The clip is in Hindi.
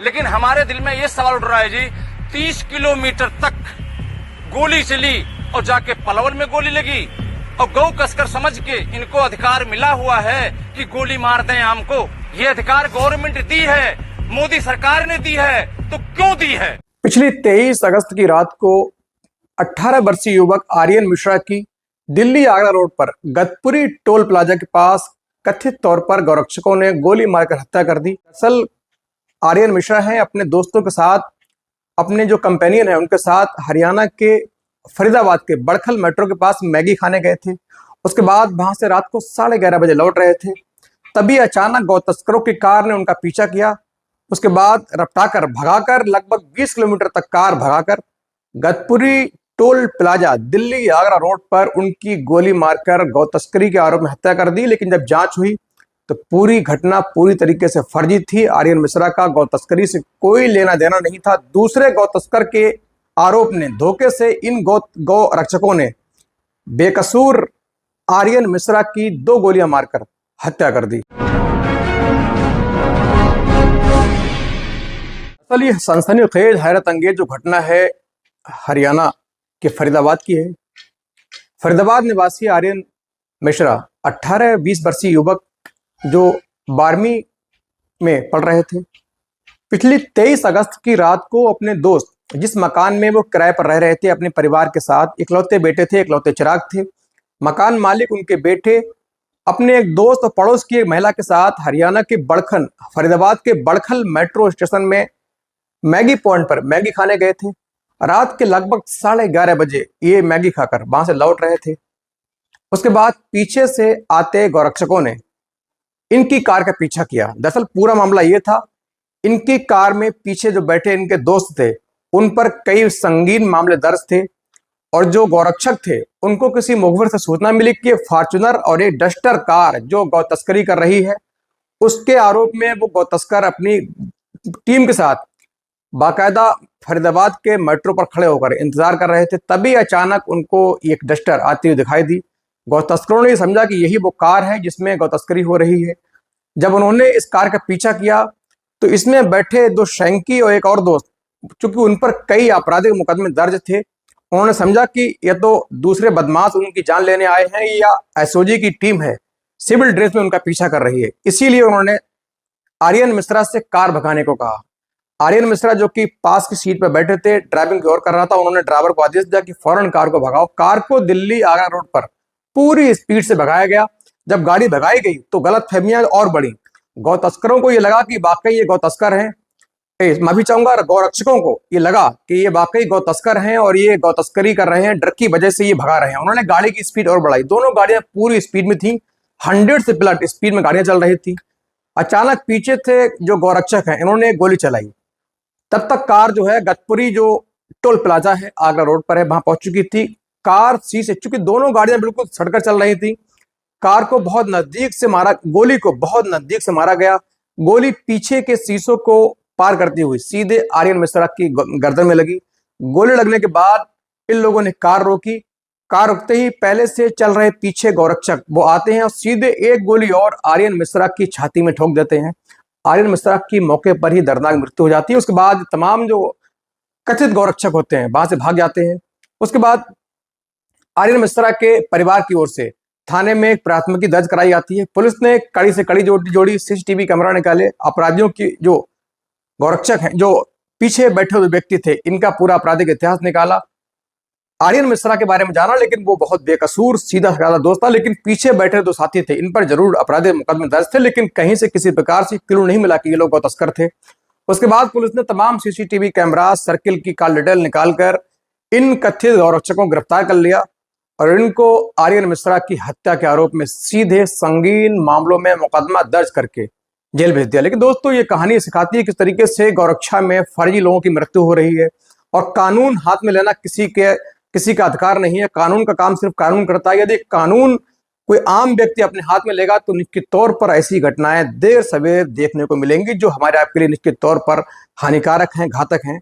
लेकिन हमारे दिल में ये सवाल उठ रहा है जी, 30 किलोमीटर तक गोली चली और जाके पलवल में गोली लगी और गौ कसकर समझ के इनको अधिकार मिला हुआ है कि गोली मार दें हमको। ये अधिकार गवर्नमेंट दी है, मोदी सरकार ने दी है, तो क्यों दी है? पिछली 23 अगस्त की रात को 18 वर्षीय युवक आर्यन मिश्रा की दिल्ली आगरा रोड पर गतपुरी टोल प्लाजा के पास कथित तौर पर गौरक्षकों ने गोली मारकर हत्या कर दी। असल आर्यन मिश्रा हैं अपने दोस्तों के साथ, अपने जो कंपेनियन है उनके साथ हरियाणा के फरीदाबाद के बड़खल मेट्रो के पास मैगी खाने गए थे। उसके बाद वहां से रात को 11:30 बजे लौट रहे थे। तभी अचानक गौ तस्करों की कार ने उनका पीछा किया। उसके बाद रफ्ताकर भगाकर लगभग 20 किलोमीटर तक कार भगाकर Gatpuri toll plaza Delhi Agra road पर उनकी गोली मारकर गौ तस्करी के आरोप में हत्या कर दी। लेकिन जब जांच हुई तो पूरी घटना पूरी तरीके से फर्जी थी। आर्यन मिश्रा का गौ तस्करी से कोई लेना देना नहीं था। दूसरे गौ तस्कर के आरोप ने धोखे से इन गौ रक्षकों ने बेकसूर आर्यन मिश्रा की 2 गोलियां मारकर हत्या कर दी। असल ये सनसनीखेज हैरत अंगेज जो घटना है हरियाणा के फरीदाबाद की है। फरीदाबाद निवासी आर्यन मिश्रा 18-20 वर्षीय युवक जो 12वीं में पढ़ रहे थे, पिछली 23 अगस्त की रात को अपने दोस्त जिस मकान में वो किराए पर रह रहे थे अपने परिवार के साथ, इकलौते बेटे थे, इकलौते चिराग थे। मकान मालिक उनके बेटे अपने एक दोस्त और पड़ोस की एक महिला के साथ हरियाणा के फरीदाबाद के बड़खल मेट्रो स्टेशन में मैगी पॉइंट पर मैगी खाने गए थे। रात के लगभग 11:30 बजे ये मैगी खाकर वहां से लौट रहे थे। उसके बाद पीछे से आते गौरक्षकों ने इनकी कार का पीछा किया। दरअसल पूरा मामला ये था, इनकी कार में पीछे जो बैठे इनके दोस्त थे उन पर कई संगीन मामले दर्ज थे और जो गौरक्षक थे उनको किसी मुखबिर से सूचना मिली कि फॉर्च्यूनर और एक डस्टर कार जो गौ तस्करी कर रही है, उसके आरोप में वो गौ तस्कर अपनी टीम के साथ बाकायदा फरीदाबाद के मेट्रो पर खड़े होकर इंतजार कर रहे थे। तभी अचानक उनको एक डस्टर आती हुई दिखाई दी। गौ तस्करों ने समझा कि यही वो कार है जिसमें गौ तस्करी हो रही है। जब उन्होंने इस कार का पीछा किया तो इसमें बैठे 2 शंकी और एक और दोस्त, चूंकि उन पर कई आपराधिक मुकदमे दर्ज थे, उन्होंने समझा कि यह तो दूसरे बदमाश उनकी जान लेने आए हैं या एसओजी की टीम है, सिविल ड्रेस में उनका पीछा कर रही है। इसीलिए उन्होंने आर्यन मिश्रा से कार भगाने को कहा। आर्यन मिश्रा जो कि पास की सीट पर बैठे थे, ड्राइविंग की ओर कर रहा था, उन्होंने ड्राइवर को आदेश दिया कि फौरन कार को भगाओ। कार को दिल्ली आगरा रोड पर पूरी स्पीड से भगाया गया। जब गाड़ी भगाई गई तो गलतफहमियां और बढ़ी। गौ तस्करों को ये लगा कि वाकई ये गौ तस्कर हैं। मैं भी चाहूंगा गौरक्षकों को ये लगा कि ये वाकई गौ तस्कर हैं और ये गौ तस्करी कर रहे हैं, डर की वजह से ये भगा रहे हैं। उन्होंने गाड़ी की स्पीड और बढ़ाई। दोनों गाड़ियां पूरी स्पीड में थी, 100 से प्लस स्पीड में गाड़ियां चल रही थी। अचानक पीछे थे जो गौरक्षक हैं, इन्होंने गोली चलाई। तब तक कार जो है गतपुरी जो टोल प्लाजा है आगरा रोड पर है, वहां पहुंच चुकी थी। कार से चूंकि दोनों गाड़ियां बिल्कुल सड़कर चल रही थी, कार को बहुत नजदीक से मारा, गोली को बहुत नजदीक से मारा गया। गोली पीछे के शीशों को पार करती हुई सीधे आर्यन मिश्रा की गर्दन में लगी। गोली लगने के बाद इन लोगों ने कार रोकी। कार रुकते ही पहले से चल रहे पीछे गौरक्षक वो आते हैं और सीधे एक गोली और आर्यन मिश्रा की छाती में ठोक देते हैं। आर्यन मिश्रा की मौके पर ही दर्दनाक मृत्यु हो जाती है। उसके बाद तमाम जो कथित गौरक्षक होते हैं वहां से भाग जाते हैं। उसके बाद आर्यन मिश्रा के परिवार की ओर से थाने में एक प्राथमिकी दर्ज कराई जाती है। पुलिस ने कड़ी से कड़ी जोड़ी सीसीटीवी कैमरा निकाले। अपराधियों की जो गौरक्षक हैं, जो पीछे बैठे हुए व्यक्ति थे, इनका पूरा आपराधिक इतिहास निकाला। आर्यन मिश्रा के बारे में जाना, लेकिन वो बहुत बेकसूर सीधा साधा दोस्त था। लेकिन पीछे बैठे 2 साथी थे, इन पर जरूर आपराधिक मुकदमे दर्ज थे, लेकिन कहीं से किसी प्रकार से क्लू नहीं मिला कि ये लोग गौ तस्कर थे। उसके बाद पुलिस ने तमाम सीसीटीवी कैमरा, सर्किल की कॉल डिटेल निकालकर इन कथित गौरक्षकों को गिरफ्तार कर लिया और इनको आर्यन मिश्रा की हत्या के आरोप में सीधे संगीन मामलों में मुकदमा दर्ज करके जेल भेज दिया। लेकिन दोस्तों ये कहानी सिखाती है किस तरीके से गौरक्षा में फर्जी लोगों की मृत्यु हो रही है और कानून हाथ में लेना किसी का अधिकार नहीं है। कानून का काम सिर्फ कानून करता है। यदि कानून कोई आम व्यक्ति अपने हाथ में लेगा तो निश्चित तौर पर ऐसी घटनाएं देर सवेर देखने को मिलेंगी जो हमारे आपके लिए निश्चित तौर पर हानिकारक हैं, घातक हैं।